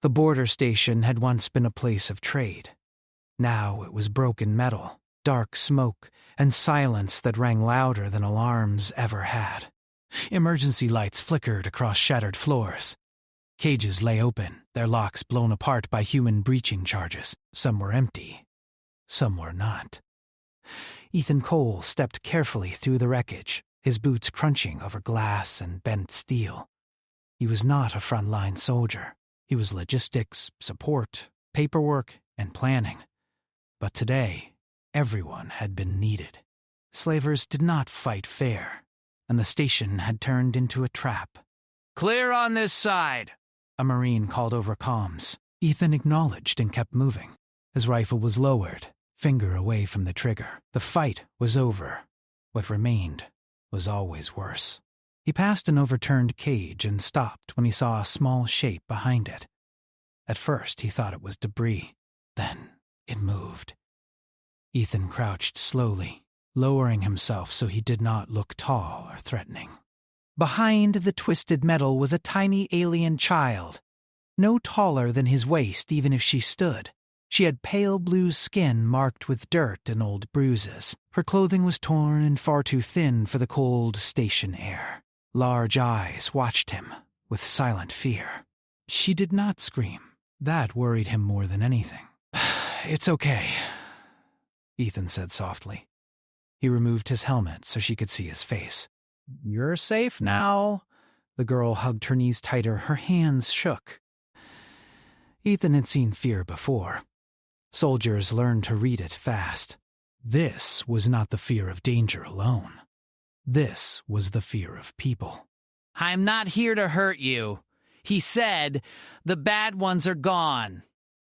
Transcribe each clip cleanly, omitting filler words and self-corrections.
The border station had once been a place of trade. Now it was broken metal, dark smoke, and silence that rang louder than alarms ever had. Emergency lights flickered across shattered floors. Cages lay open, their locks blown apart by human breaching charges. Some were empty, some were not. Ethan Cole stepped carefully through the wreckage, his boots crunching over glass and bent steel. He was not a frontline soldier. He was logistics, support, paperwork, and planning. But today, everyone had been needed. Slavers did not fight fair, and the station had turned into a trap. "Clear on this side," a Marine called over comms. Ethan acknowledged and kept moving. His rifle was lowered, finger away from the trigger. The fight was over. What remained was always worse. He passed an overturned cage and stopped when he saw a small shape behind it. At first, he thought it was debris. Then it moved. Ethan crouched slowly, lowering himself so he did not look tall or threatening. Behind the twisted metal was a tiny alien child, no taller than his waist even if she stood. She had pale blue skin marked with dirt and old bruises. Her clothing was torn and far too thin for the cold station air. Large eyes watched him with silent fear. She did not scream. That worried him more than anything. "It's okay," Ethan said softly. He removed his helmet so she could see his face. "You're safe now." The girl hugged her knees tighter, her hands shook. Ethan had seen fear before. Soldiers learned to read it fast. This was not the fear of danger alone. This was the fear of people. "I'm not here to hurt you," he said. "The bad ones are gone."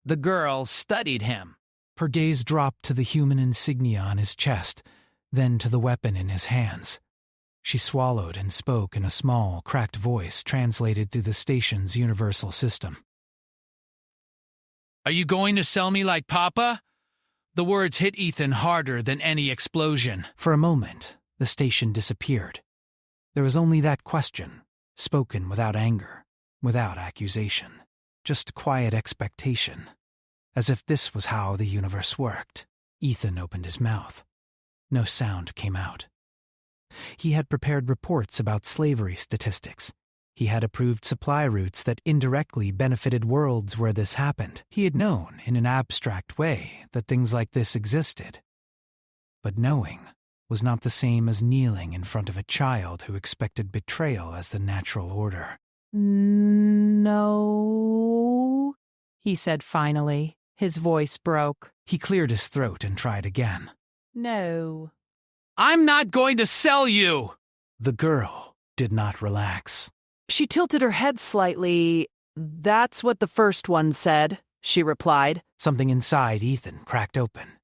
The girl studied him. Her gaze dropped to the human insignia on his chest, then to the weapon in his hands. She swallowed and spoke in a small, cracked voice translated through the station's universal system. "Are you going to sell me like Papa?" The words hit Ethan harder than any explosion. For a moment, the station disappeared. There was only that question, spoken without anger, without accusation, just quiet expectation, as if this was how the universe worked. Ethan opened his mouth. No sound came out. He had prepared reports about slavery statistics. He had approved supply routes that indirectly benefited worlds where this happened. He had known, in an abstract way, that things like this existed. But knowing was not the same as kneeling in front of a child who expected betrayal as the natural order. "No," he said finally. His voice broke. He cleared his throat and tried again. "No." "I'm not going to sell you!" The girl did not relax. She tilted her head slightly. "That's what the first one said," she replied. Something inside Ethan cracked open.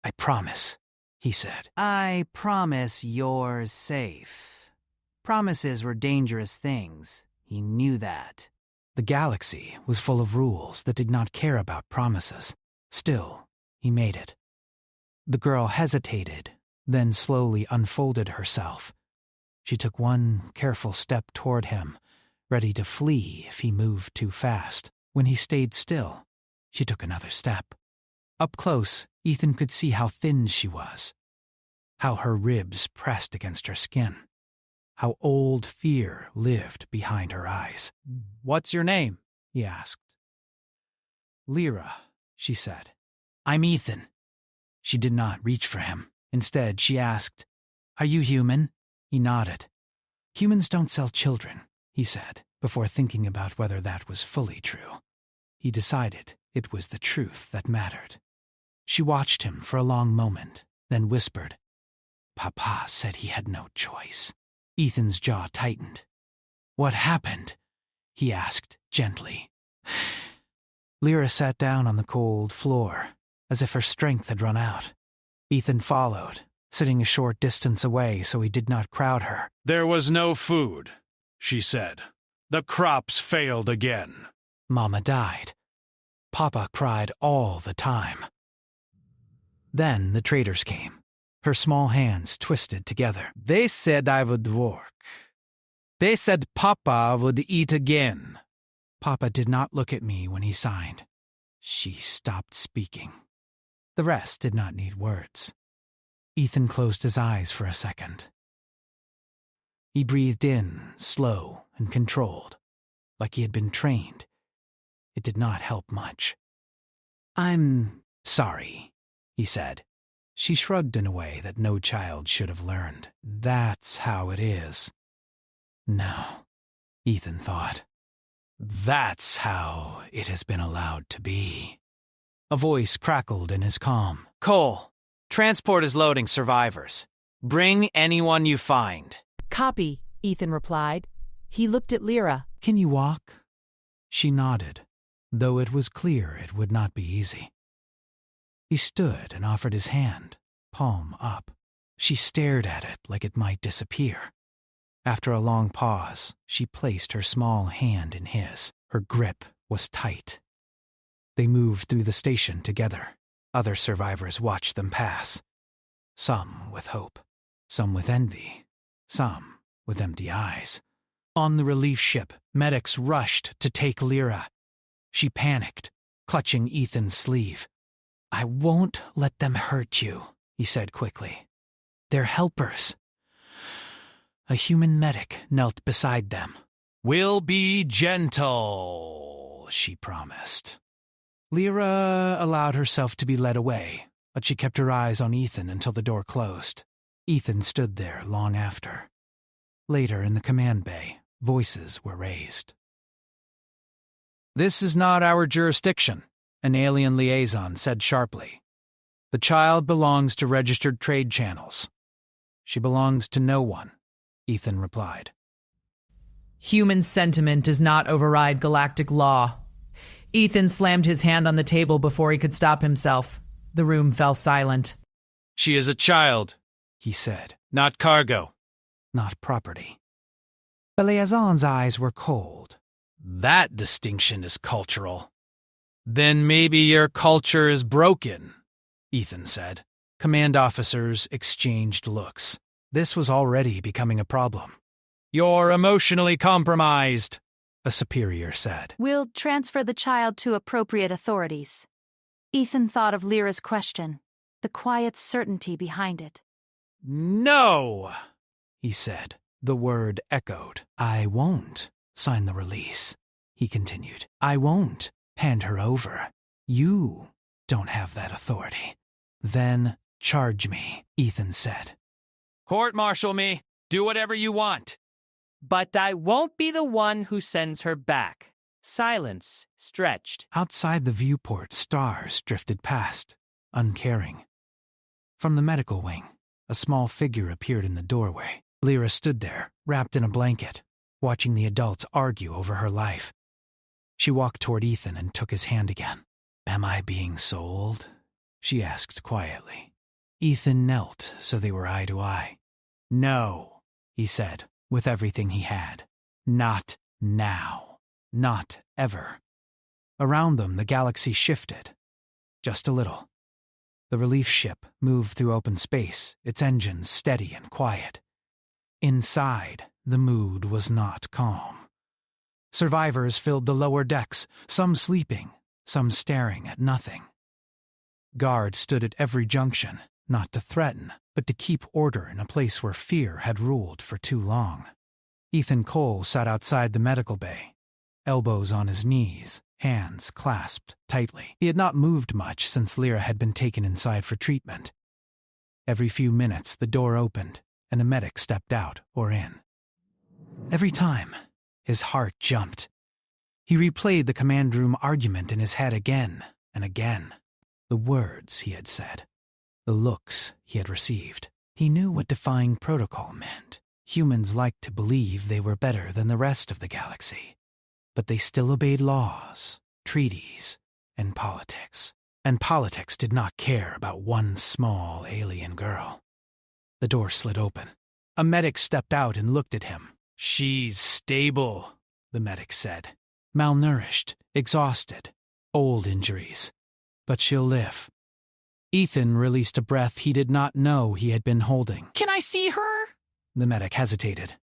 "I promise," he said. "I promise you're safe." Promises were dangerous things. He knew that. The galaxy was full of rules that did not care about promises. Still, he made it. The girl hesitated, then slowly unfolded herself. She took one careful step toward him, ready to flee if he moved too fast. When he stayed still, she took another step. Up close, Ethan could see how thin she was, how her ribs pressed against her skin, how old fear lived behind her eyes. "What's your name?" he asked. "Lyra," she said. "I'm Ethan." She did not reach for him. Instead, she asked, "Are you human?" He nodded. "Humans don't sell children," he said, before thinking about whether that was fully true. He decided it was the truth that mattered. She watched him for a long moment, then whispered, "Papa said he had no choice." Ethan's jaw tightened. "What happened?" he asked gently. Lyra sat down on the cold floor, as if her strength had run out. Ethan followed, sitting a short distance away so he did not crowd her. "There was no food," she said. "The crops failed again." Mama died. Papa cried all the time. Then the traders came, her small hands twisted together. "They said I would work. They said Papa would eat again. Papa did not look at me when he signed. She stopped speaking. The rest did not need words. Ethan closed his eyes for a second. He breathed in, slow and controlled, like he had been trained. It did not help much. "I'm sorry," he said. She shrugged in a way that no child should have learned. "That's how it is." No, Ethan thought. That's how it has been allowed to be. A voice crackled in his calm. "Cole, transport is loading survivors. Bring anyone you find." "Copy," Ethan replied. He looked at Lyra. "Can you walk?" She nodded, though it was clear it would not be easy. He stood and offered his hand, palm up. She stared at it like it might disappear. After a long pause, she placed her small hand in his. Her grip was tight. They moved through the station together. Other survivors watched them pass. Some with hope, some with envy, some with empty eyes. On the relief ship, medics rushed to take Lyra. She panicked, clutching Ethan's sleeve. "I won't let them hurt you," he said quickly. "They're helpers." A human medic knelt beside them. "We'll be gentle," she promised. Lyra allowed herself to be led away, but she kept her eyes on Ethan until the door closed. Ethan stood there long after. Later in the command bay, voices were raised. "This is not our jurisdiction," an alien liaison said sharply. "The child belongs to registered trade channels." "She belongs to no one," Ethan replied. "Human sentiment does not override galactic law." Ethan slammed his hand on the table before he could stop himself. The room fell silent. "She is a child," he said. "Not cargo. Not property." The liaison's eyes were cold. "That distinction is cultural." "Then maybe your culture is broken," Ethan said. Command officers exchanged looks. This was already becoming a problem. "You're emotionally compromised," a superior said. "We'll transfer the child to appropriate authorities." Ethan thought of Lyra's question, the quiet certainty behind it. "No," he said. The word echoed. "I won't sign the release," he continued. "I won't hand her over. You don't have that authority." "Then charge me," Ethan said. "Court-martial me. Do whatever you want." "But I won't be the one who sends her back." Silence stretched. Outside the viewport, stars drifted past, uncaring. From the medical wing, a small figure appeared in the doorway. Lyra stood there, wrapped in a blanket, watching the adults argue over her life. She walked toward Ethan and took his hand again. "Am I being sold?" she asked quietly. Ethan knelt so they were eye to eye. "No," he said, with everything he had. "Not now. Not ever." Around them, the galaxy shifted. Just a little. The relief ship moved through open space, its engines steady and quiet. Inside, the mood was not calm. Survivors filled the lower decks, some sleeping, some staring at nothing. Guards stood at every junction, not to threaten, but to keep order in a place where fear had ruled for too long. Ethan Cole sat outside the medical bay, elbows on his knees, hands clasped tightly. He had not moved much since Lyra had been taken inside for treatment. Every few minutes, the door opened, and a medic stepped out or in. Every time, his heart jumped. He replayed the command room argument in his head again and again. The words he had said, the looks he had received. He knew what defying protocol meant. Humans liked to believe they were better than the rest of the galaxy, but they still obeyed laws, treaties, and politics. And politics did not care about one small alien girl. The door slid open. A medic stepped out and looked at him. "She's stable," the medic said. "Malnourished, exhausted, old injuries. But she'll live." Ethan released a breath he did not know he had been holding. "Can I see her?" The medic hesitated.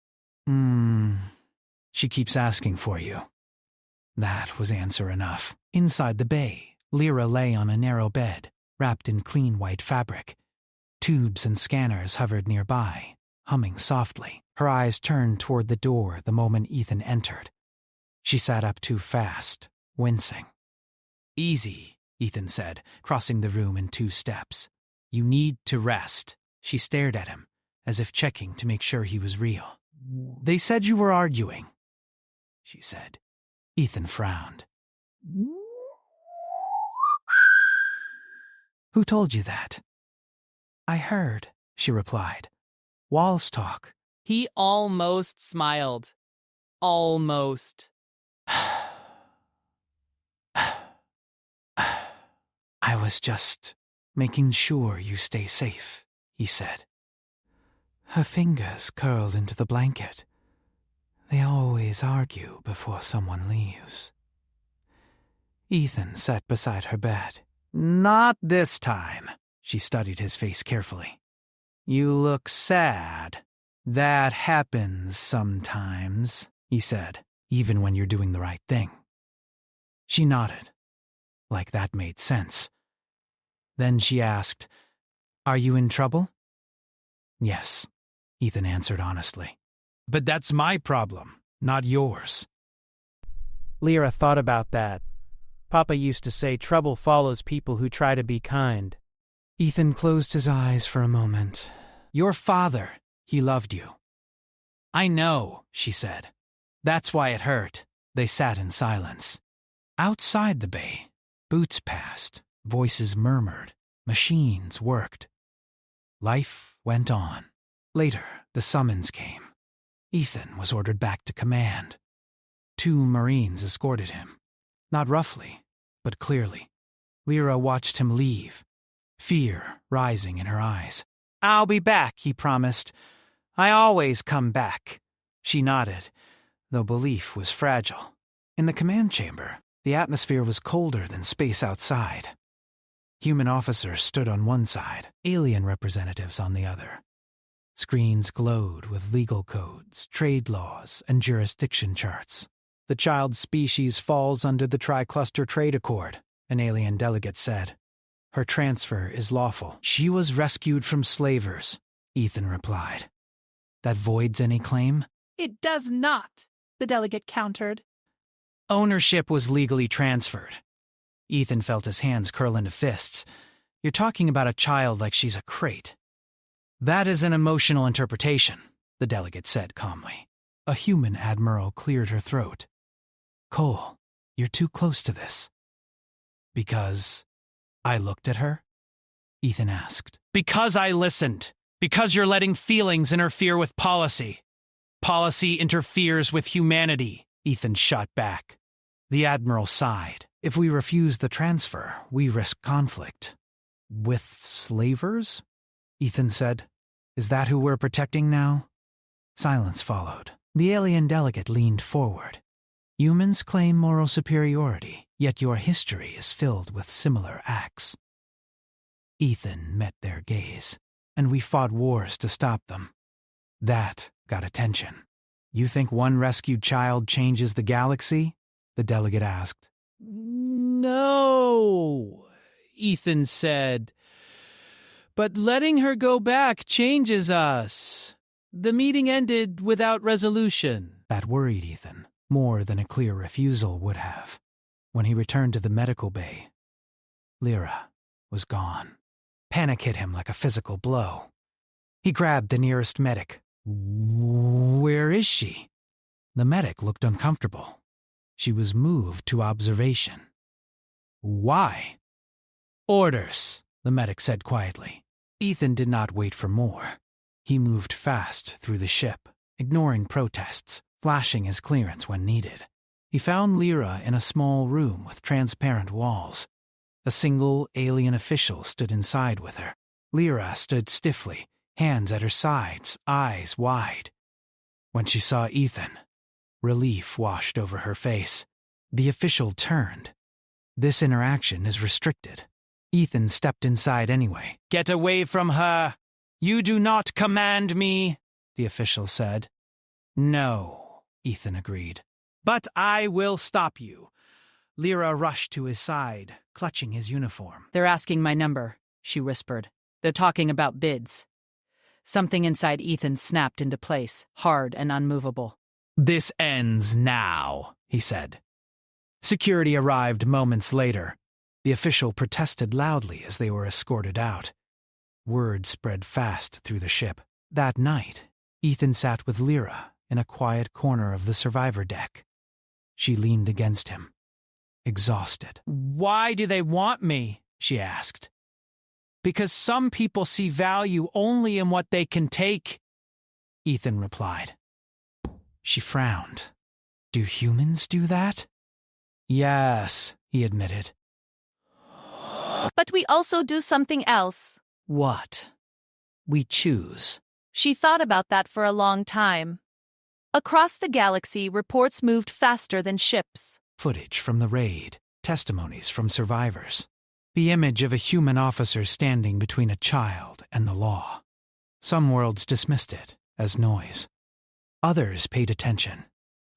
She keeps asking for you." That was answer enough. Inside the bay, Lyra lay on a narrow bed, wrapped in clean white fabric. Tubes and scanners hovered nearby, humming softly. Her eyes turned toward the door the moment Ethan entered. She sat up too fast, wincing. "Easy," Ethan said, crossing the room in 2 steps. "You need to rest." She stared at him, as if checking to make sure he was real. "They said you were arguing," she said. Ethan frowned. "Who told you that?" "I heard," she replied. "Walls talk." He almost smiled. Almost. "I was just making sure you stay safe," he said. Her fingers curled into the blanket. They always argue before someone leaves. Ethan sat beside her bed. "Not this time." She studied his face carefully. "You look sad." "That happens sometimes," he said, "even when you're doing the right thing." She nodded, like that made sense. Then she asked, "Are you in trouble?" "Yes," Ethan answered honestly. "But that's my problem, not yours." Lyra thought about that. Papa used to say trouble follows people who try to be kind. Ethan closed his eyes for a moment. "Your father, he loved you." "I know," she said. "That's why it hurt." They sat in silence. Outside the bay, boots passed, voices murmured, machines worked. Life went on. Later, the summons came. Ethan was ordered back to command. 2 Marines escorted him. Not roughly, but clearly. Lyra watched him leave, fear rising in her eyes. "I'll be back," he promised. "I always come back." She nodded, though belief was fragile. In the command chamber, the atmosphere was colder than space outside. Human officers stood on one side, alien representatives on the other. Screens glowed with legal codes, trade laws, and jurisdiction charts. "The child species falls under the Tri-Cluster Trade Accord," an alien delegate said. "Her transfer is lawful." "She was rescued from slavers," Ethan replied. "That voids any claim?" It does not, the delegate countered. "Ownership was legally transferred." Ethan felt his hands curl into fists. "You're talking about a child like she's a crate." "That is an emotional interpretation," the delegate said calmly. A human admiral cleared her throat. "Cole, you're too close to this." "Because I looked at her?" Ethan asked. "Because I listened. Because you're letting feelings interfere with policy. Policy interferes with humanity," Ethan shot back. The admiral sighed. "If we refuse the transfer, we risk conflict." "With slavers?" Ethan said. "Is that who we're protecting now?" Silence followed. The alien delegate leaned forward. "Humans claim moral superiority, yet your history is filled with similar acts." Ethan met their gaze, and we fought wars to stop them. That got attention. "You think one rescued child changes the galaxy?" the delegate asked. "No," Ethan said. "But letting her go back changes us. The meeting ended without resolution." That worried Ethan, more than a clear refusal would have. When he returned to the medical bay, Lyra was gone. Panic hit him like a physical blow. He grabbed the nearest medic. "Where is she?" The medic looked uncomfortable. She was moved to observation. "Why?" "Orders," the medic said quietly. Ethan did not wait for more. He moved fast through the ship, ignoring protests, flashing his clearance when needed. He found Lyra in a small room with transparent walls. A single alien official stood inside with her. Lyra stood stiffly, hands at her sides, eyes wide. When she saw Ethan, relief washed over her face. The official turned. "This interaction is restricted." Ethan stepped inside anyway. "Get away from her! You do not command me," the official said. "No," Ethan agreed. But I will stop you. Lyra rushed to his side, clutching his uniform. They're asking my number, she whispered. They're talking about bids. Something inside Ethan snapped into place, hard and unmovable. This ends now, he said. Security arrived moments later. The official protested loudly as they were escorted out. Word spread fast through the ship. That night, Ethan sat with Lyra in a quiet corner of the survivor deck. She leaned against him, exhausted. Why do they want me? She asked. Because some people see value only in what they can take, Ethan replied. She frowned. Do humans do that? Yes, he admitted. But we also do something else. What? We choose. She thought about that for a long time. Across the galaxy, reports moved faster than ships. Footage from the raid, testimonies from survivors. The image of a human officer standing between a child and the law. Some worlds dismissed it as noise. Others paid attention.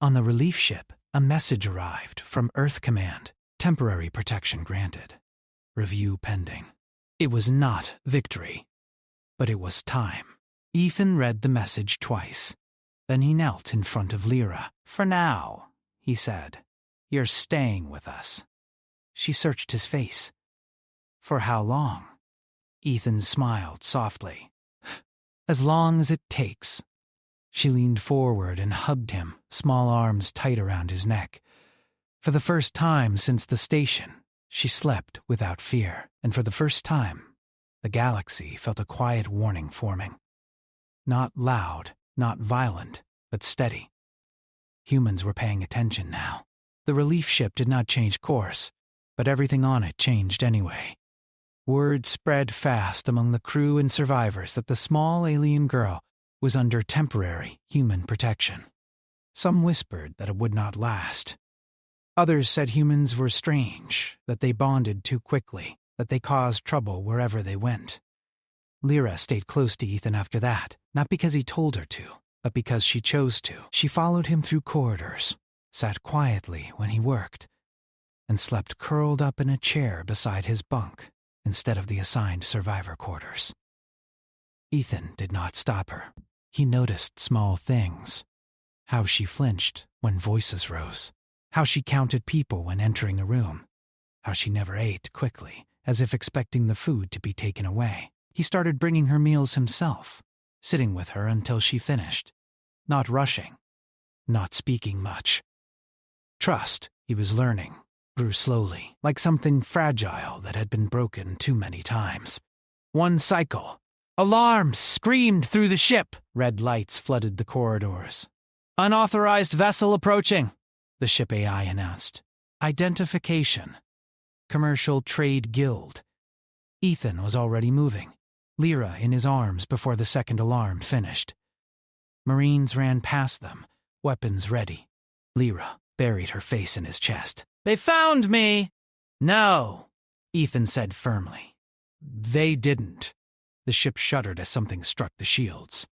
On the relief ship, a message arrived from Earth Command. Temporary protection granted. Review pending. It was not victory, but it was time. Ethan read the message twice. Then he knelt in front of Lyra. For now, he said, you're staying with us. She searched his face. For how long? Ethan smiled softly. As long as it takes. She leaned forward and hugged him, small arms tight around his neck. For the first time since the station, she slept without fear, and for the first time, the galaxy felt a quiet warning forming. Not loud, not violent, but steady. Humans were paying attention now. The relief ship did not change course, but everything on it changed anyway. Word spread fast among the crew and survivors that the small alien girl was under temporary human protection. Some whispered that it would not last. Others said humans were strange, that they bonded too quickly, that they caused trouble wherever they went. Lyra stayed close to Ethan after that, not because he told her to, but because she chose to. She followed him through corridors, sat quietly when he worked, and slept curled up in a chair beside his bunk instead of the assigned survivor quarters. Ethan did not stop her. He noticed small things. How she flinched when voices rose. How she counted people when entering a room. How she never ate quickly, as if expecting the food to be taken away. He started bringing her meals himself, sitting with her until she finished. Not rushing. Not speaking much. Trust, he was learning, grew slowly, like something fragile that had been broken too many times. One cycle. Alarms screamed through the ship. Red lights flooded the corridors. Unauthorized vessel approaching, the ship AI announced. Identification. Commercial Trade Guild. Ethan was already moving, Lyra in his arms before the second alarm finished. Marines ran past them, weapons ready. Lyra buried her face in his chest. They found me! No, Ethan said firmly. They didn't. The ship shuddered as something struck the shields.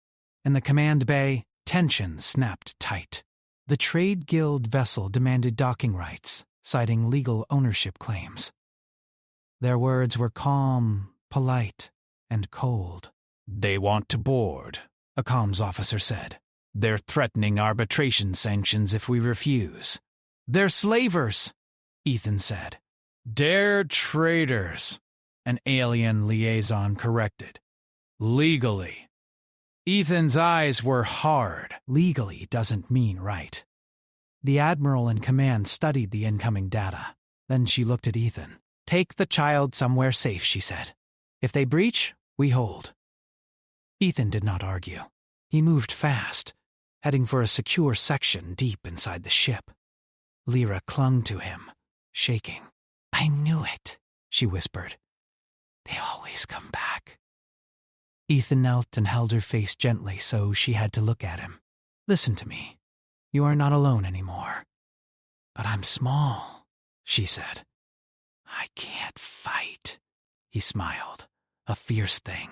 In the command bay, tension snapped tight. The Trade Guild vessel demanded docking rights, citing legal ownership claims. Their words were calm, polite, and cold. They want to board, a comms officer said. They're threatening arbitration sanctions if we refuse. They're slavers, Ethan said. They're traitors, an alien liaison corrected. Legally. Ethan's eyes were hard. Legally doesn't mean right. The admiral in command studied the incoming data. Then she looked at Ethan. Take the child somewhere safe, she said. If they breach, we hold. Ethan did not argue. He moved fast, heading for a secure section deep inside the ship. Lyra clung to him, shaking. I knew it, she whispered. They always come back. Ethan knelt and held her face gently so she had to look at him. Listen to me. You are not alone anymore. But I'm small, she said. I can't fight, he smiled. A fierce thing.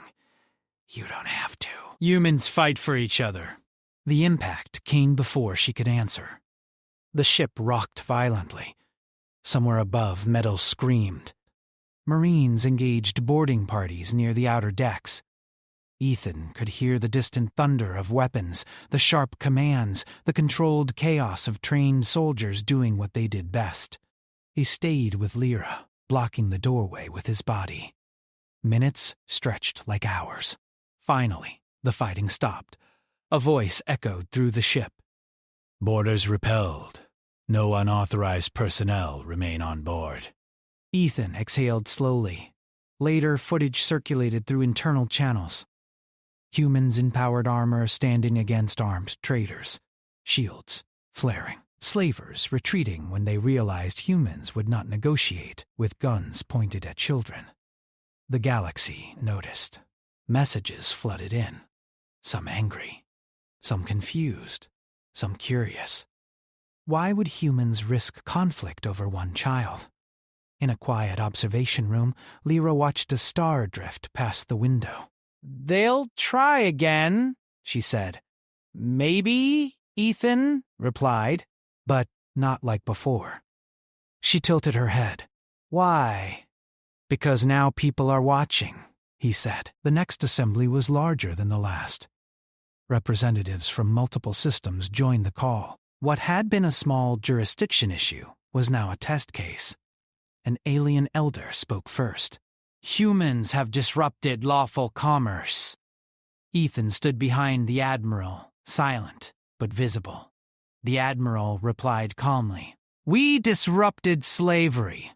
You don't have to. Humans fight for each other. The impact came before she could answer. The ship rocked violently. Somewhere above, metal screamed. Marines engaged boarding parties near the outer decks. Ethan could hear the distant thunder of weapons, the sharp commands, the controlled chaos of trained soldiers doing what they did best. He stayed with Lyra, blocking the doorway with his body. Minutes stretched like hours. Finally, the fighting stopped. A voice echoed through the ship. Boarders repelled. No unauthorized personnel remain on board. Ethan exhaled slowly. Later, footage circulated through internal channels. Humans in powered armor standing against armed traitors. Shields flaring. Slavers retreating when they realized humans would not negotiate with guns pointed at children. The galaxy noticed. Messages flooded in. Some angry. Some confused. Some curious. Why would humans risk conflict over one child? In a quiet observation room, Lyra watched a star drift past the window. "They'll try again," she said. "Maybe," Ethan replied. But not like before. She tilted her head. "Why?" "Because now people are watching," he said. The next assembly was larger than the last. Representatives from multiple systems joined the call. What had been a small jurisdiction issue was now a test case. An alien elder spoke first. "Humans have disrupted lawful commerce." Ethan stood behind the Admiral, silent but visible. The Admiral replied calmly, "We disrupted slavery."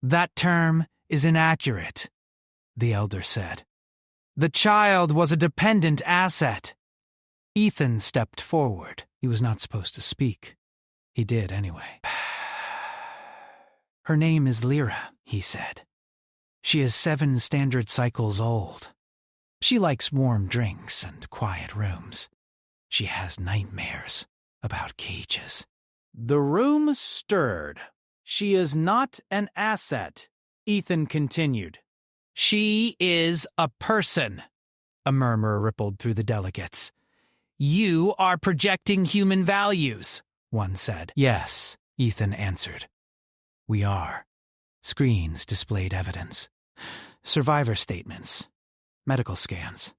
"That term is inaccurate," the elder said. "The child was a dependent asset." Ethan stepped forward. He was not supposed to speak. He did anyway. "Her name is Lyra," he said. "She is 7 standard cycles old. She likes warm drinks and quiet rooms. She has nightmares about cages." The room stirred. "She is not an asset," Ethan continued. "She is a person," a murmur rippled through the delegates. "You are projecting human values," one said. "Yes," Ethan answered. "We are." Screens displayed evidence. Survivor statements, medical scans,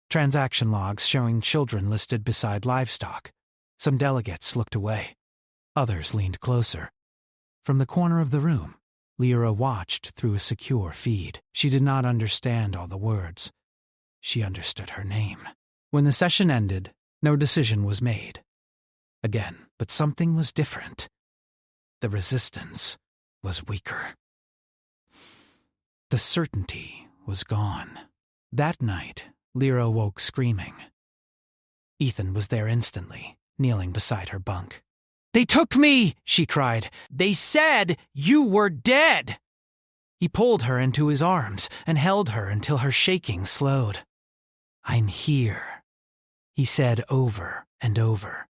transaction logs showing children listed beside livestock. Some delegates looked away. Others leaned closer. From the corner of the room, Lyra watched through a secure feed. She did not understand all the words. She understood her name. When the session ended, no decision was made. Again, but something was different. The resistance was weaker. The certainty was gone. That night, Lyra woke screaming. Ethan was there instantly, kneeling beside her bunk. "They took me!" she cried. "They said you were dead!" He pulled her into his arms and held her until her shaking slowed. "I'm here," he said over and over.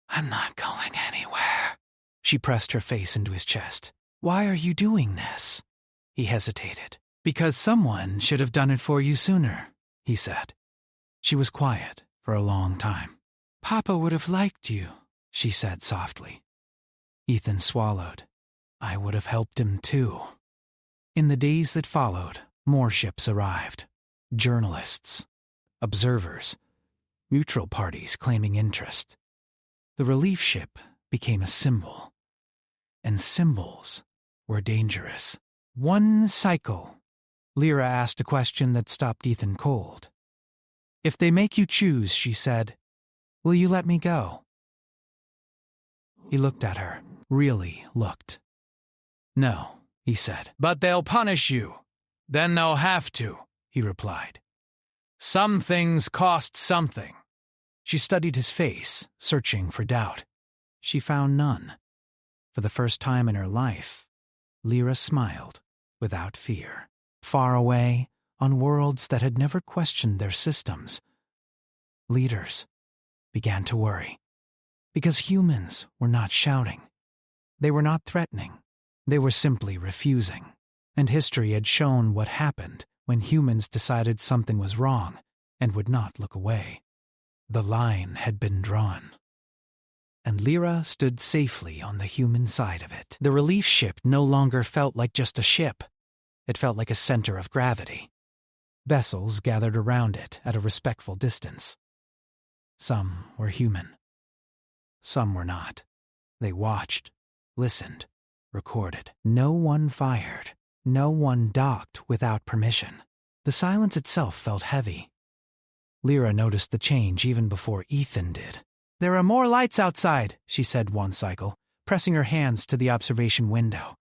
"I'm not going anywhere." She pressed her face into his chest. "Why are you doing this?" He hesitated. "Because someone should have done it for you sooner," he said. She was quiet for a long time. "Papa would have liked you," she said softly. Ethan swallowed. "I would have helped him too." In the days that followed, more ships arrived. Journalists, observers, neutral parties claiming interest. The relief ship became a symbol. And symbols were dangerous. One cycle. Lyra asked a question that stopped Ethan cold. "If they make you choose," she said, "will you let me go?" He looked at her, really looked. "No," he said. But they'll punish you. Then they'll have to, he replied. Some things cost something. She studied his face, searching for doubt. She found none. For the first time in her life, Lyra smiled without fear. Far away, on worlds that had never questioned their systems, leaders began to worry. Because humans were not shouting. They were not threatening. They were simply refusing. And history had shown what happened when humans decided something was wrong and would not look away. The line had been drawn. and Lyra stood safely on the human side of it. The relief ship no longer felt like just a ship. It felt like a center of gravity. Vessels gathered around it at a respectful distance. Some were human. Some were not. They watched, listened, recorded. No one fired. No one docked without permission. The silence itself felt heavy. Lyra noticed the change even before Ethan did. "There are more lights outside," she said one cycle, pressing her hands to the observation window.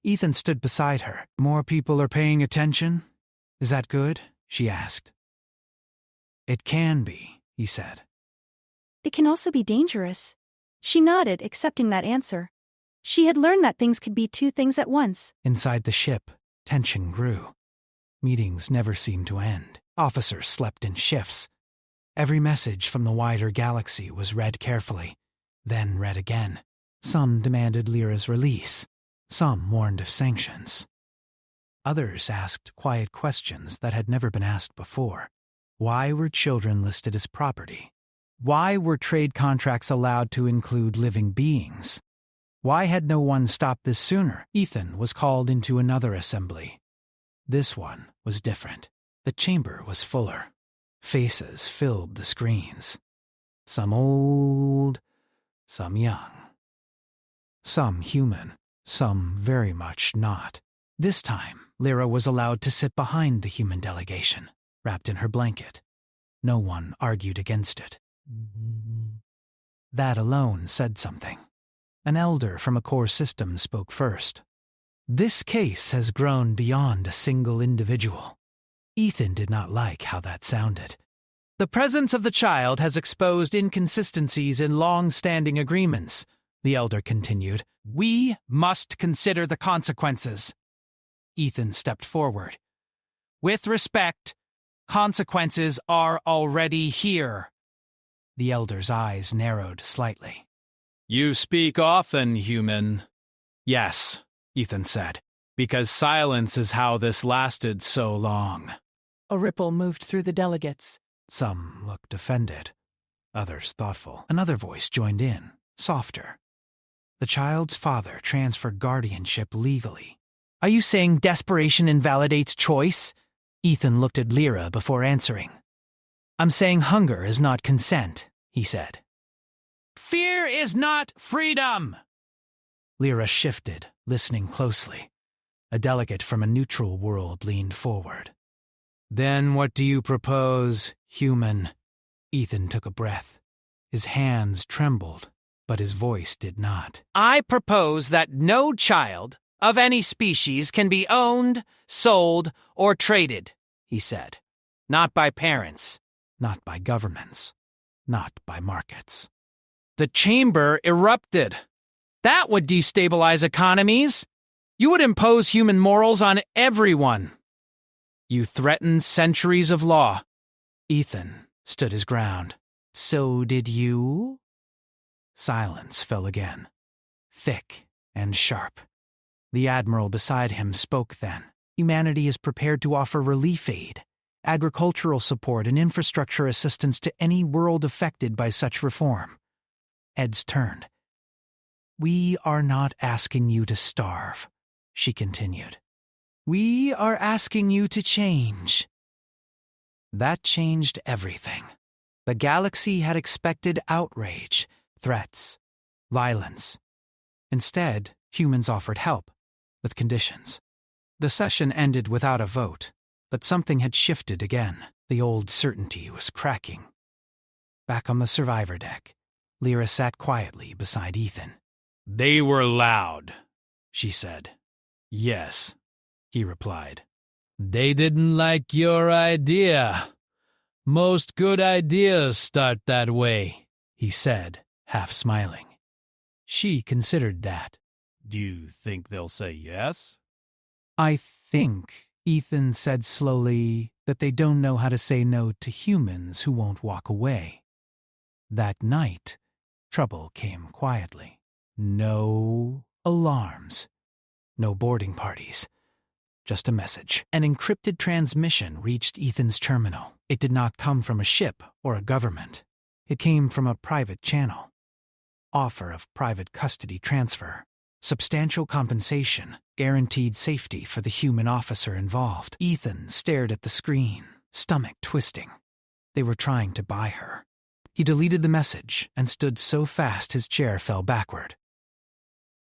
Ethan stood beside her. "More people are paying attention? Is that good?" she asked. "It can be," he said. "It can also be dangerous." She nodded, accepting that answer. She had learned that things could be two things at once. Inside the ship, tension grew. Meetings never seemed to end. Officers slept in shifts. Every message from the wider galaxy was read carefully, then read again. Some demanded Lyra's release. Some warned of sanctions. Others asked quiet questions that had never been asked before. Why were children listed as property? Why were trade contracts allowed to include living beings? Why had no one stopped this sooner? Ethan was called into another assembly. This one was different. The chamber was fuller. Faces filled the screens. Some old, some young. Some human, some very much not. This time, Lyra was allowed to sit behind the human delegation, wrapped in her blanket. No one argued against it. That alone said something. An elder from a core system spoke first. "This case has grown beyond a single individual." Ethan did not like how that sounded. "The presence of the child has exposed inconsistencies in long-standing agreements," the elder continued. "We must consider the consequences." Ethan stepped forward. "With respect, consequences are already here." The elder's eyes narrowed slightly. "You speak often, human." "Yes," Ethan said, "because silence is how this lasted so long." A ripple moved through the delegates. Some looked offended, others thoughtful. Another voice joined in, softer. The child's father transferred guardianship legally. "Are you saying desperation invalidates choice?" Ethan looked at Lyra before answering. "I'm saying hunger is not consent," he said. "Fear is not freedom!" Lyra shifted, listening closely. A delegate from a neutral world leaned forward. "Then what do you propose, human?" Ethan took a breath. His hands trembled, but his voice did not. "I propose that no child of any species can be owned, sold, or traded," he said. "Not by parents. Not by governments. Not by markets. The chamber erupted. That would destabilize economies. You would impose human morals on everyone. You threaten centuries of law." Ethan stood his ground. "So did you?" Silence fell again, thick and sharp. The admiral beside him spoke then. "Humanity is prepared to offer relief aid, agricultural support, and infrastructure assistance to any world affected by such reform." Heads turned. "We are not asking you to starve," she continued. "We are asking you to change." That changed everything. The galaxy had expected outrage, threats, violence. Instead, humans offered help, with conditions. The session ended without a vote, but something had shifted again. The old certainty was cracking. Back on the survivor deck, Lyra sat quietly beside Ethan. "They were loud," she said. "Yes," he replied. "They didn't like your idea. Most good ideas start that way," he said, half smiling. She considered that. "Do you think they'll say yes?" "I think," Ethan said slowly, "that they don't know how to say no to humans who won't walk away." That night, trouble came quietly. No alarms. No boarding parties. Just a message. An encrypted transmission reached Ethan's terminal. It did not come from a ship or a government. It came from a private channel. offer of private custody transfer, substantial compensation, guaranteed safety for the human officer involved. Ethan stared at the screen, stomach twisting. They were trying to buy her. He deleted the message and stood so fast his chair fell backward.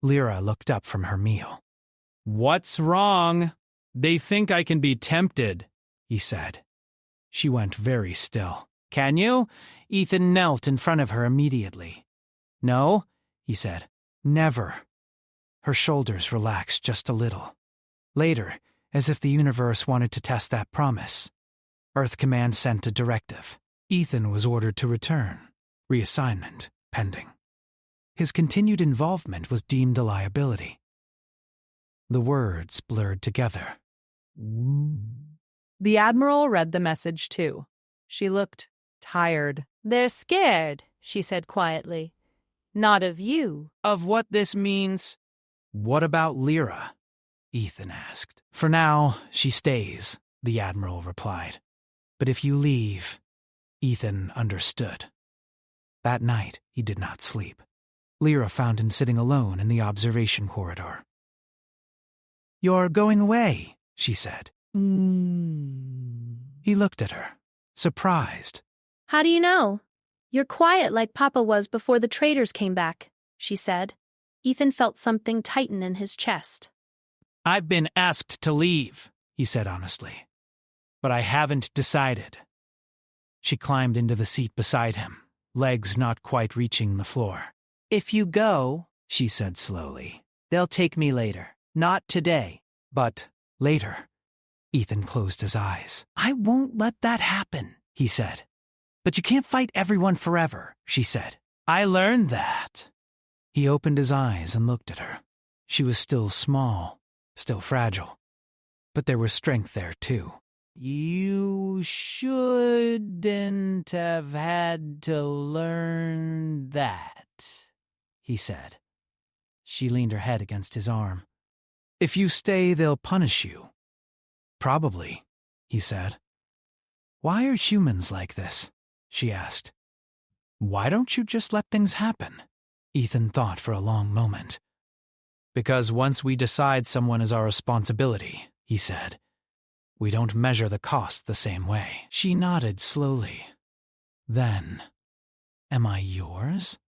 Lyra looked up from her meal. "What's wrong? They think I can be tempted," he said. She went very still. "Can you?" Ethan knelt in front of her immediately. "No," he said. "Never." Her shoulders relaxed just a little. Later, as if the universe wanted to test that promise, Earth Command sent a directive. Ethan was ordered to return, reassignment pending. His continued involvement was deemed a liability. The words blurred together. The Admiral read the message too. She looked tired. "They're scared," she said quietly. "Not of you." "Of what this means?" "What about Lyra?" Ethan asked. "For now, she stays," the Admiral replied. "But if you leave..." Ethan understood. That night, he did not sleep. Lyra found him sitting alone in the observation corridor. "You're going away," she said. He looked at her, surprised. How do you know? You're quiet like Papa was before the traders came back, she said. Ethan felt something tighten in his chest. "I've been asked to leave," he said honestly. "But I haven't decided." She climbed into the seat beside him, legs not quite reaching the floor. "If you go," she said slowly, "they'll take me later. Not today, but later." Ethan closed his eyes. "I won't let that happen," he said. "But you can't fight everyone forever," she said. "I learned that." He opened his eyes and looked at her. She was still small, still fragile. But there was strength there, too. "You shouldn't have had to learn that," he said. She leaned her head against his arm. "If you stay, they'll punish you." "Probably," he said. "Why are humans like this?" she asked. "Why don't you just let things happen?" Ethan thought for a long moment. "Because once we decide someone is our responsibility," he said, "we don't measure the cost the same way." She nodded slowly. Then, "Am I yours?"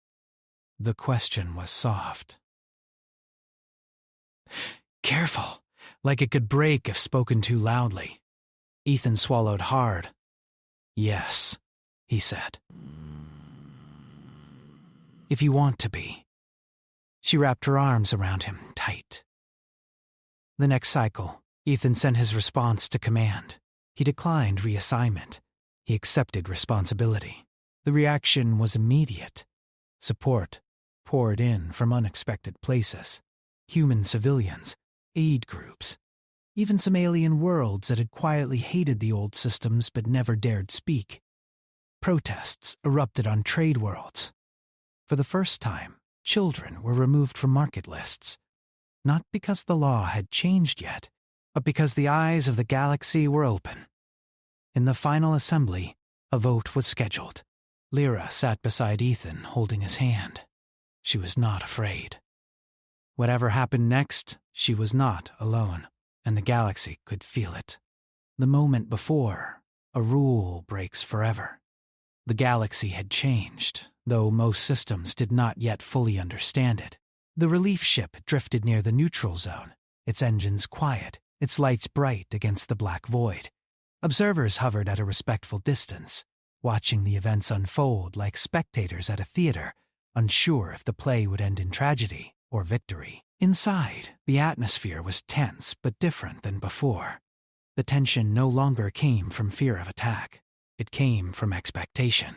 The question was soft. "Careful," like it could break if spoken too loudly. Ethan swallowed hard. "Yes," he said. "If you want to be." She wrapped her arms around him tight. The next cycle, Ethan sent his response to command. He declined reassignment. He accepted responsibility. The reaction was immediate. Support poured in from unexpected places. Human civilians, aid groups, even some alien worlds that had quietly hated the old systems but never dared speak. Protests erupted on trade worlds. For the first time, children were removed from market lists, not because the law had changed yet, but because the eyes of the galaxy were open. In the final assembly, a vote was scheduled. Lyra sat beside Ethan, holding his hand. She was not afraid. Whatever happened next, she was not alone, and the galaxy could feel it. The moment before, a rule breaks forever. The galaxy had changed, though most systems did not yet fully understand it. The relief ship drifted near the neutral zone, its engines quiet, its lights bright against the black void. Observers hovered at a respectful distance, watching the events unfold like spectators at a theater, unsure if the play would end in tragedy or victory. Inside, the atmosphere was tense but different than before. The tension no longer came from fear of attack. It came from expectation.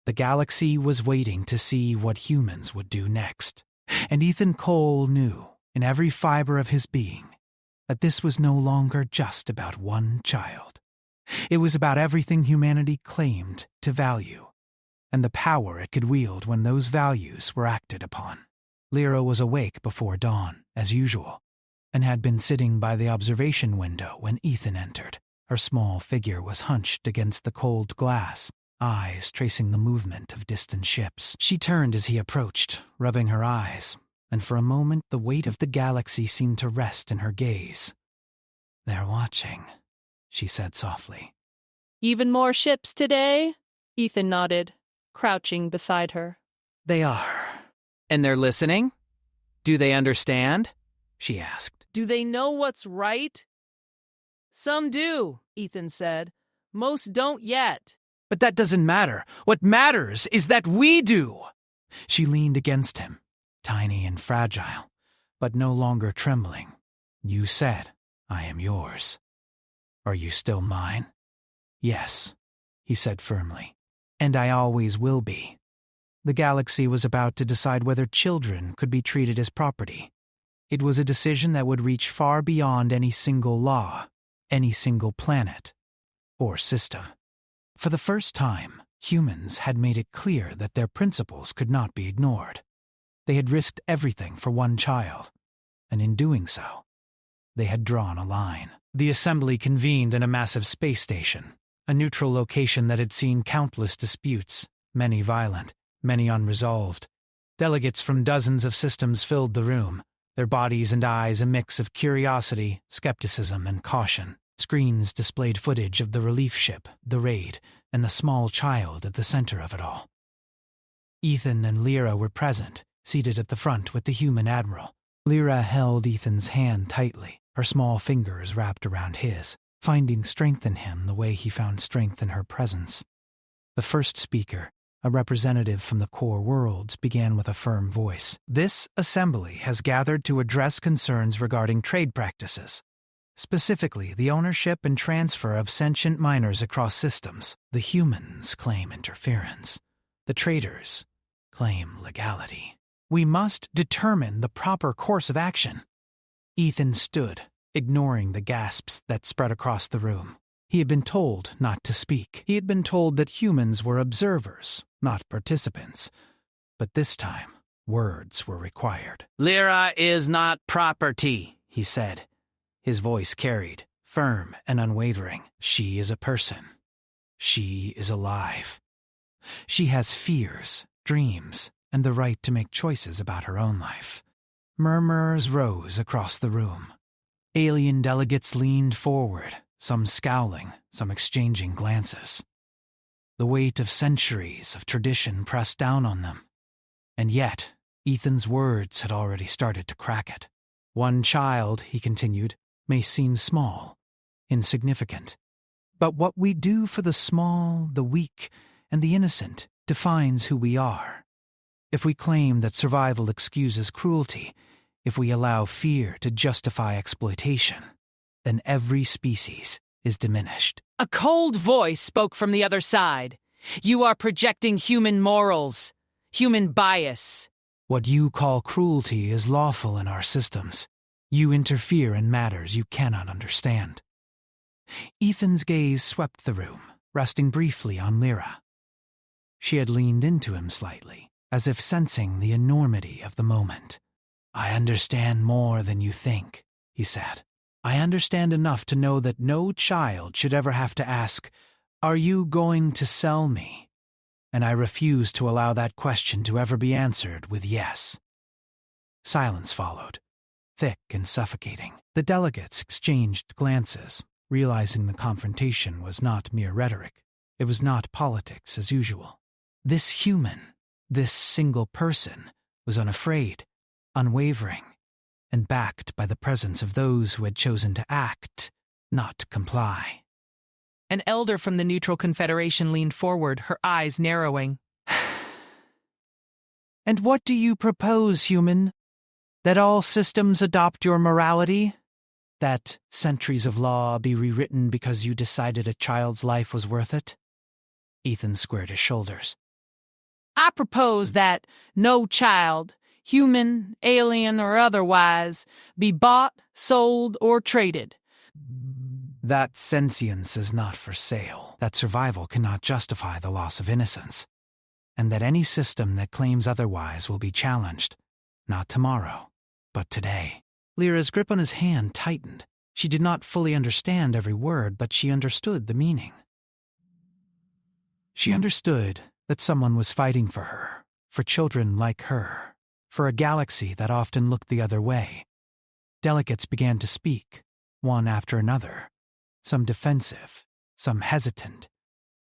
The galaxy was waiting to see what humans would do next. And Ethan Cole knew, in every fiber of his being, that this was no longer just about one child. It was about everything humanity claimed to value, and the power it could wield when those values were acted upon. Lyra was awake before dawn, as usual, and had been sitting by the observation window when Ethan entered. Her small figure was hunched against the cold glass, eyes tracing the movement of distant ships. She turned as he approached, rubbing her eyes, and for a moment the weight of the galaxy seemed to rest in her gaze. "They're watching," she said softly. Even more ships today? Ethan nodded, crouching beside her. "They are. And they're listening? Do they understand?" she asked. Do they know what's right? Some do, Ethan said. Most don't yet. "But that doesn't matter. What matters is that we do." She leaned against him, tiny and fragile, but no longer trembling. "You said, I am yours. Are you still mine?" "Yes," he said firmly. "And I always will be." The galaxy was about to decide whether children could be treated as property. It was a decision that would reach far beyond any single law, any single planet, or system. For the first time, humans had made it clear that their principles could not be ignored. They had risked everything for one child, and in doing so, they had drawn a line. The assembly convened in a massive space station, a neutral location that had seen countless disputes, many violent, many unresolved. Delegates from dozens of systems filled the room, their bodies and eyes a mix of curiosity, skepticism, and caution. Screens displayed footage of the relief ship, the raid, and the small child at the center of it all. Ethan and Lyra were present, seated at the front with the human admiral. Lyra held Ethan's hand tightly, her small fingers wrapped around his, finding strength in him the way he found strength in her presence. The first speaker, a representative from the core worlds, began with a firm voice. "This assembly has gathered to address concerns regarding trade practices, specifically the ownership and transfer of sentient minors across systems. The humans claim interference. The traders claim legality. We must determine the proper course of action." Ethan stood, ignoring the gasps that spread across the room. He had been told not to speak. He had been told that humans were observers, not participants. But this time, words were required. "Lyra is not property," he said. His voice carried, firm and unwavering. "She is a person. She is alive. She has fears, dreams, and the right to make choices about her own life." Murmurs rose across the room. Alien delegates leaned forward, some scowling, some exchanging glances. The weight of centuries of tradition pressed down on them. And yet, Ethan's words had already started to crack it. "One child," he continued, "may seem small, insignificant. But what we do for the small, the weak, and the innocent defines who we are. If we claim that survival excuses cruelty, if we allow fear to justify exploitation, then every species is diminished." A cold voice spoke from the other side. "You are projecting human morals, human bias." "What you call cruelty is lawful in our systems. You interfere in matters you cannot understand." Ethan's gaze swept the room, resting briefly on Lyra. She had leaned into him slightly, as if sensing the enormity of the moment. "I understand more than you think," he said. "I understand enough to know that no child should ever have to ask, 'Are you going to sell me?' And I refuse to allow that question to ever be answered with yes." Silence followed, thick and suffocating. The delegates exchanged glances, realizing the confrontation was not mere rhetoric. It was not politics as usual. This human, this single person, was unafraid, unwavering, and backed by the presence of those who had chosen to act, not comply. An elder from the Neutral Confederation leaned forward, her eyes narrowing. "And what do you propose, human? That all systems adopt your morality? That centuries of law be rewritten because you decided a child's life was worth it?" Ethan squared his shoulders. "I propose that no child, human, alien, or otherwise, be bought, sold, or traded." "That sentience is not for sale, that survival cannot justify the loss of innocence, and that any system that claims otherwise will be challenged, not tomorrow, but today." Lyra's grip on his hand tightened. She did not fully understand every word, but she understood the meaning. She understood that someone was fighting for her, for children like her, for a galaxy that often looked the other way. Delegates began to speak, one after another, some defensive, some hesitant,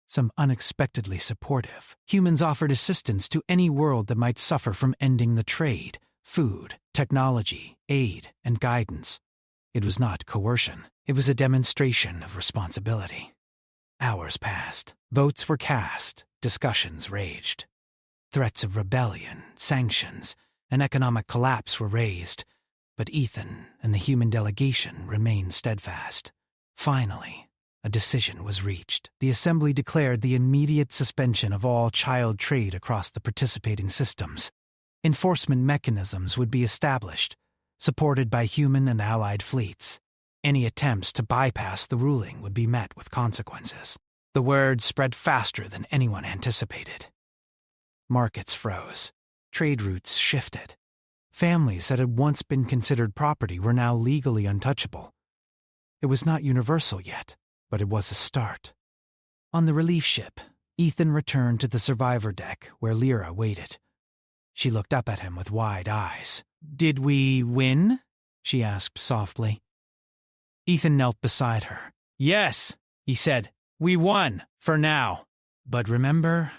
some unexpectedly supportive. Humans offered assistance to any world that might suffer from ending the trade, food, technology, aid, and guidance. It was not coercion. It was a demonstration of responsibility. Hours passed. Votes were cast. Discussions raged. Threats of rebellion, sanctions, and economic collapse were raised, but Ethan and the human delegation remained steadfast. Finally, a decision was reached. The Assembly declared the immediate suspension of all child trade across the participating systems. Enforcement mechanisms would be established, supported by human and allied fleets. Any attempts to bypass the ruling would be met with consequences. The word spread faster than anyone anticipated. Markets froze. Trade routes shifted. Families that had once been considered property were now legally untouchable. It was not universal yet, but it was a start. On the relief ship, Ethan returned to the survivor deck where Lyra waited. She looked up at him with wide eyes. "Did we win?" she asked softly. Ethan knelt beside her. "Yes," he said. "We won, for now. But remember,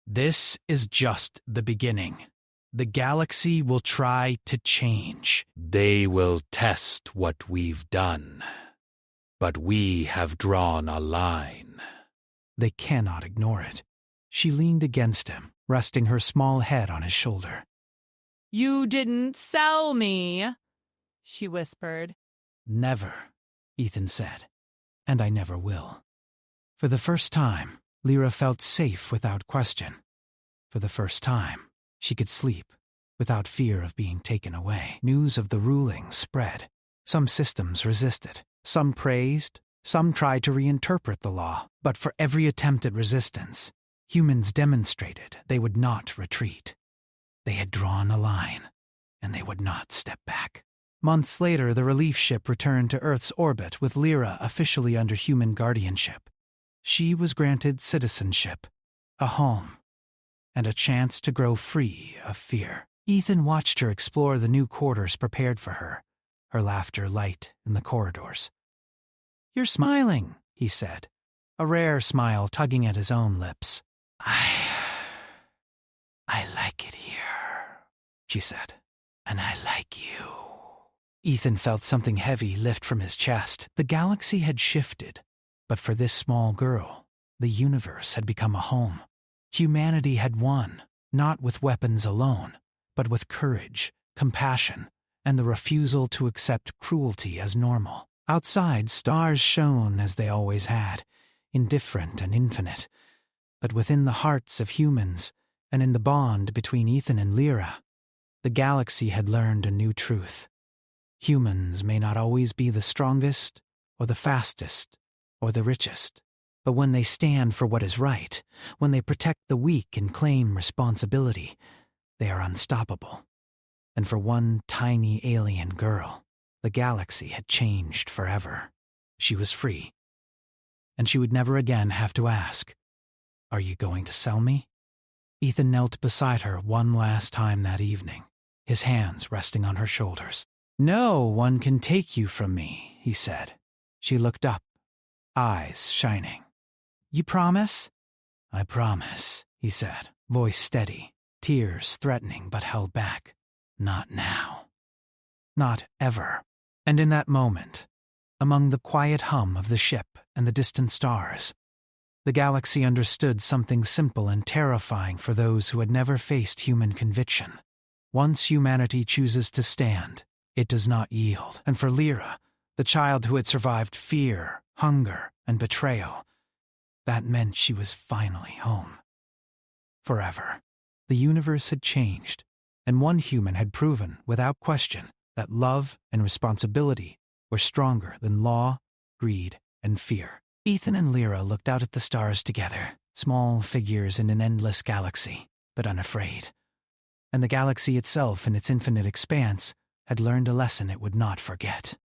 this is just the beginning. The galaxy will try to change. They will test what we've done. But we have drawn a line." They cannot ignore it. She leaned against him, resting her small head on his shoulder. "You didn't sell me," she whispered. "Never," Ethan said, "and I never will." For the first time, Lyra felt safe without question. For the first time, she could sleep without fear of being taken away. News of the ruling spread. Some systems resisted. Some praised. Some tried to reinterpret the law. But for every attempt at resistance, humans demonstrated they would not retreat. They had drawn a line, and they would not step back. Months later, the relief ship returned to Earth's orbit with Lyra officially under human guardianship. She was granted citizenship, a home, and a chance to grow free of fear. Ethan watched her explore the new quarters prepared for her, her laughter light in the corridors. "You're smiling," he said, a rare smile tugging at his own lips. I like it here," she said, "and I like you." Ethan felt something heavy lift from his chest. The galaxy had shifted, but for this small girl, the universe had become a home. Humanity had won, not with weapons alone, but with courage, compassion, and the refusal to accept cruelty as normal. Outside, stars shone as they always had, indifferent and infinite. But within the hearts of humans, and in the bond between Ethan and Lyra, the galaxy had learned a new truth. Humans may not always be the strongest, or the fastest, or the richest, but when they stand for what is right, when they protect the weak and claim responsibility, they are unstoppable. And for one tiny alien girl, the galaxy had changed forever. She was free. And she would never again have to ask, "Are you going to sell me?" Ethan knelt beside her one last time that evening, his hands resting on her shoulders. "No one can take you from me," he said. She looked up, eyes shining. "You promise?" "I promise," he said, voice steady, tears threatening but held back. "Not now. Not ever." And in that moment, among the quiet hum of the ship and the distant stars, the galaxy understood something simple and terrifying for those who had never faced human conviction. Once humanity chooses to stand, it does not yield. And for Lyra, the child who had survived fear, hunger, and betrayal, that meant she was finally home. Forever. The universe had changed, and one human had proven, without question, that love and responsibility were stronger than law, greed, and fear. Ethan and Lyra looked out at the stars together, small figures in an endless galaxy, but unafraid. And the galaxy itself, in its infinite expanse, had learned a lesson it would not forget.